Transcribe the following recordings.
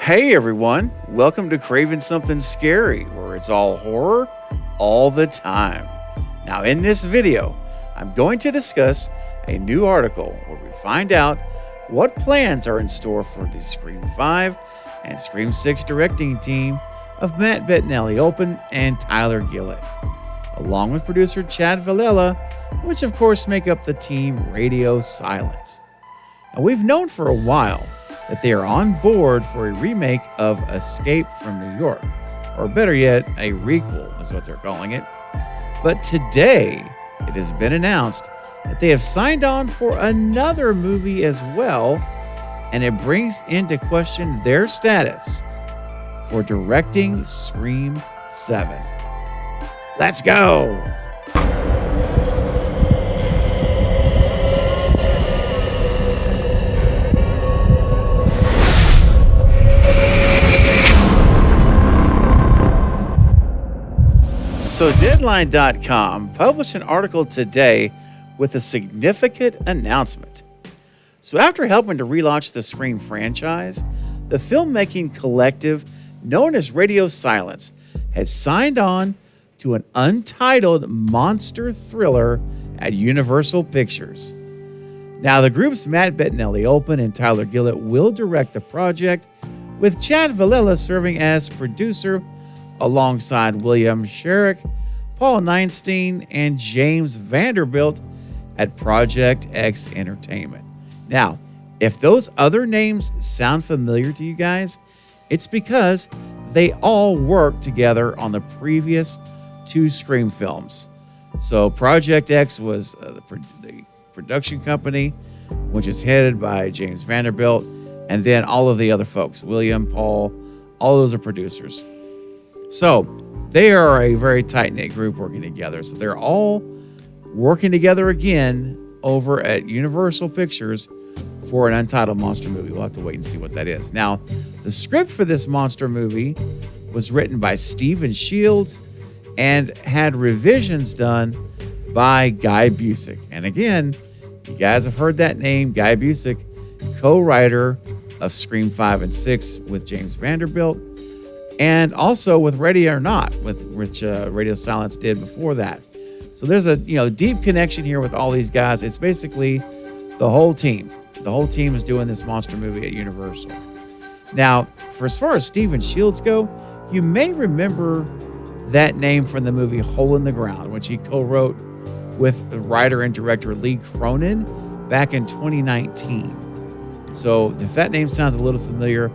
Hey everyone, welcome to Craving Something Scary, where it's all horror all the time. Now, in this video, I'm going to discuss a new article where we find out what plans are in store for the Scream 5 and Scream 6 directing team of Matt Bettinelli-Olpin and Tyler Gillett, along with producer Chad Villella, which of course make up the team Radio Silence. Now, we've known for a while that they are on board for a remake of Escape from New York, or better yet, a requel is what they're calling it. But today, it has been announced that they have signed on for another movie as well, and it brings into question their status for directing Scream 7. Let's go! So Deadline.com published an article today with a significant announcement. So after helping to relaunch the Scream franchise, the filmmaking collective known as Radio Silence has signed on to an untitled monster thriller at Universal Pictures. Now, the group's Matt Bettinelli-Olpin and Tyler Gillett will direct the project, with Chad Villella serving as producer alongside William Sherrick, Paul Neinstein, and James Vanderbilt at Project X Entertainment. Now, if those other names sound familiar to you guys, it's because they all worked together on the previous two Scream films. So Project X was the production company, which is headed by James Vanderbilt, and then all of the other folks, William, Paul, all those are producers. So they are a very tight-knit group working together. So they're all working together again over at Universal Pictures for an untitled monster movie. We'll have to wait and see what that is. Now, the script for this monster movie was written by Stephen Shields and had revisions done by Guy Busick. And again, you guys have heard that name, Guy Busick, co-writer of Scream 5 and 6 with James Vanderbilt, and also with Ready or Not, which Radio Silence did before that. So there's a deep connection here with all these guys. It's basically the whole team. The whole team is doing this monster movie at Universal. Now, for as far as Stephen Shields go, you may remember that name from the movie Hole in the Ground, which he co-wrote with the writer and director Lee Cronin back in 2019. So if that name sounds a little familiar,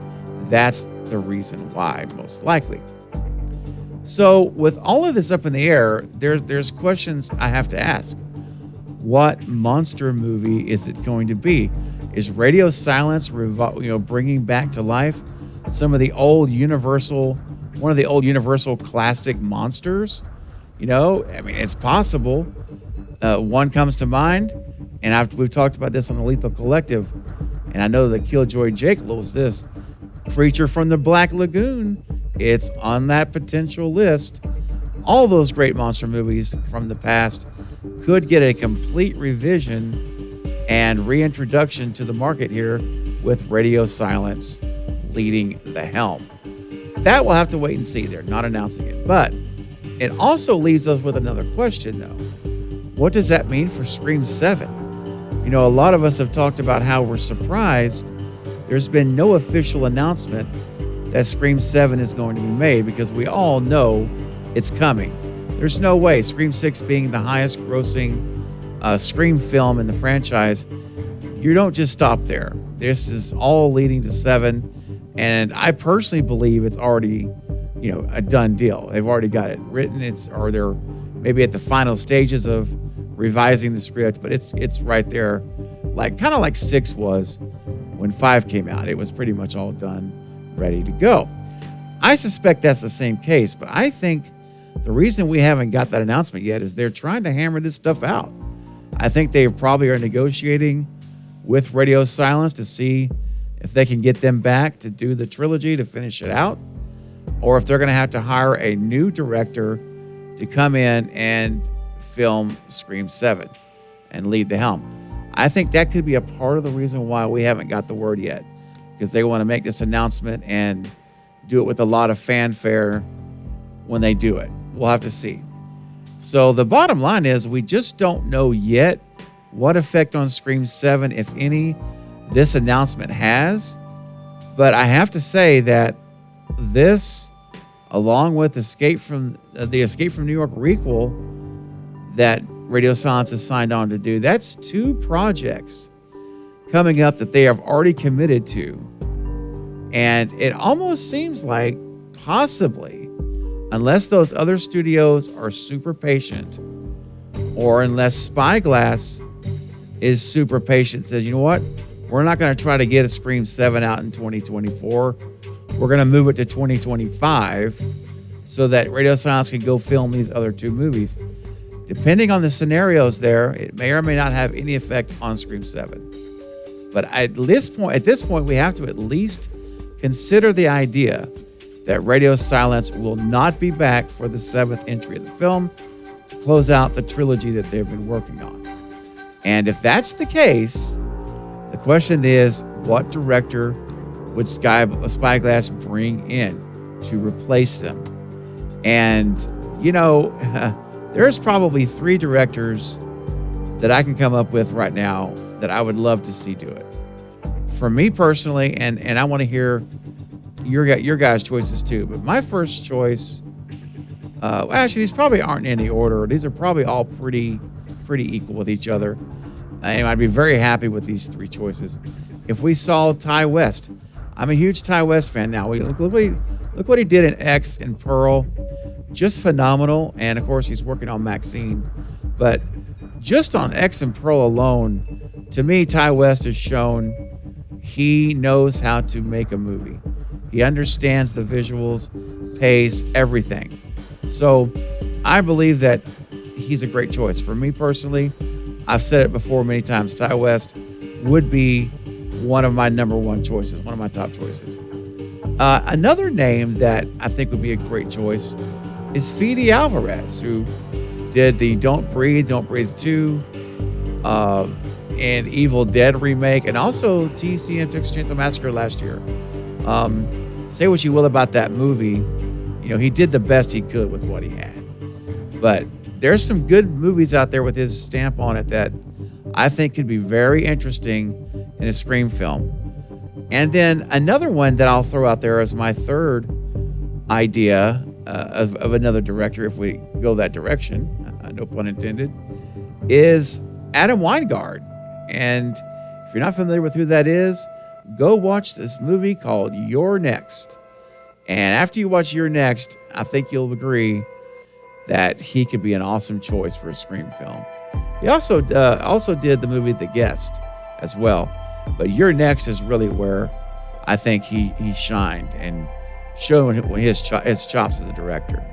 that's the reason why, most likely. So with all of this up in the air, there's questions I have to ask. What monster movie is it going to be? Is Radio Silence bringing back to life some of the old Universal, one of the old Universal classic monsters? It's possible. One comes to mind, and we've talked about this on the Lethal Collective, and I know that Killjoy Jake loves this. Creature from the Black Lagoon, it's on that potential list. All those great monster movies from the past could get a complete revision and reintroduction to the market here with Radio Silence leading the helm. That we'll have to wait and see. They're not announcing it. But it also leaves us with another question, though. What does that mean for Scream 7? A lot of us have talked about how we're surprised there's been no official announcement that Scream 7 is going to be made, because we all know it's coming. There's no way, Scream 6 being the highest grossing Scream film in the franchise, you don't just stop there. This is all leading to 7, and I personally believe it's already, a done deal. They've already got it written, or they're maybe at the final stages of revising the script, but it's right there, kind of like 6 was when 5 came out. It was pretty much all done, ready to go. I suspect that's the same case, but I think the reason we haven't got that announcement yet is they're trying to hammer this stuff out. I think they probably are negotiating with Radio Silence to see if they can get them back to do the trilogy to finish it out, or if they're going to have to hire a new director to come in and film Scream 7 and lead the helm. I think that could be a part of the reason why we haven't got the word yet because they want to make this announcement and do it with a lot of fanfare when they do it. We'll have to see. So the bottom line is we just don't know yet what effect on Scream 7, if any, this announcement has. But I have to say that this, along with the Escape from New York requel that Radio Silence has signed on to do, that's 2 projects coming up that they have already committed to. And it almost seems like possibly, unless those other studios are super patient, or unless Spyglass is super patient, says, you know what, we're not going to try to get a Scream 7 out in 2024. We're going to move it to 2025 so that Radio Silence can go film these other 2 movies. Depending on the scenarios there, it may or may not have any effect on Scream 7. But at this point, we have to at least consider the idea that Radio Silence will not be back for the 7th entry of the film to close out the trilogy that they've been working on. And if that's the case, the question is, what director would Spyglass bring in to replace them? And, you know, there's probably 3 directors that I can come up with right now that I would love to see do it. For me personally, and I want to hear your guys' choices too, but my first choice, actually, these probably aren't in any order. These are probably all pretty equal with each other. And I'd be very happy with these 3 choices. If we saw Ty West, I'm a huge Ty West fan now. Look what he did in X and Pearl, just phenomenal. And of course, he's working on Maxine. But just on X and Pearl alone, to me, Ty West has shown he knows how to make a movie. He understands the visuals, pace, everything. So I believe that he's a great choice. For me personally, I've said it before many times, Ty West would be one of my number 1 choices, one of my top choices. Another name that I think would be a great choice is Fede Alvarez, who did the Don't Breathe 2, and Evil Dead remake, and also TCM, Texas Chainsaw Massacre last year. Say what you will about that movie, you know, he did the best he could with what he had. But there's some good movies out there with his stamp on it that I think could be very interesting in a Scream film. And then another one that I'll throw out there as my third idea of another director, if we go that direction, no pun intended, is Adam Wingard. And if you're not familiar with who that is, go watch this movie called You're Next. And after you watch You're Next, I think you'll agree that he could be an awesome choice for a Scream film. He also did the movie The Guest as well. But You're Next is really where I think he shined and showed his chops as a director.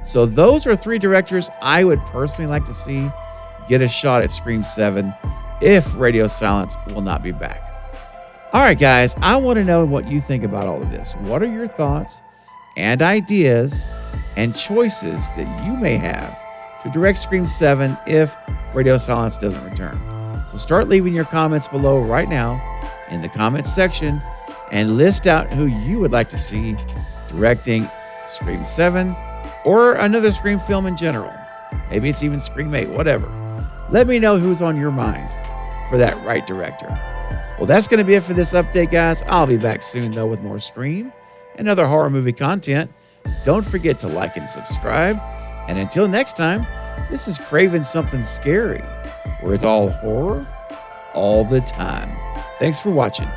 So those are 3 directors I would personally like to see get a shot at Scream 7 if Radio Silence will not be back. All right, guys, I want to know what you think about all of this. What are your thoughts and ideas and choices that you may have to direct Scream 7 if Radio Silence doesn't return? So start leaving your comments below right now in the comments section and list out who you would like to see directing Scream 7 or another Scream film in general. Maybe it's even Scream 8, whatever. Let me know who's on your mind for that right director. Well, that's going to be it for this update, guys. I'll be back soon, though, with more Scream and other horror movie content. Don't forget to like and subscribe. And until next time, this is Craven Something Scary, where it's all horror all the time. Thanks for watching.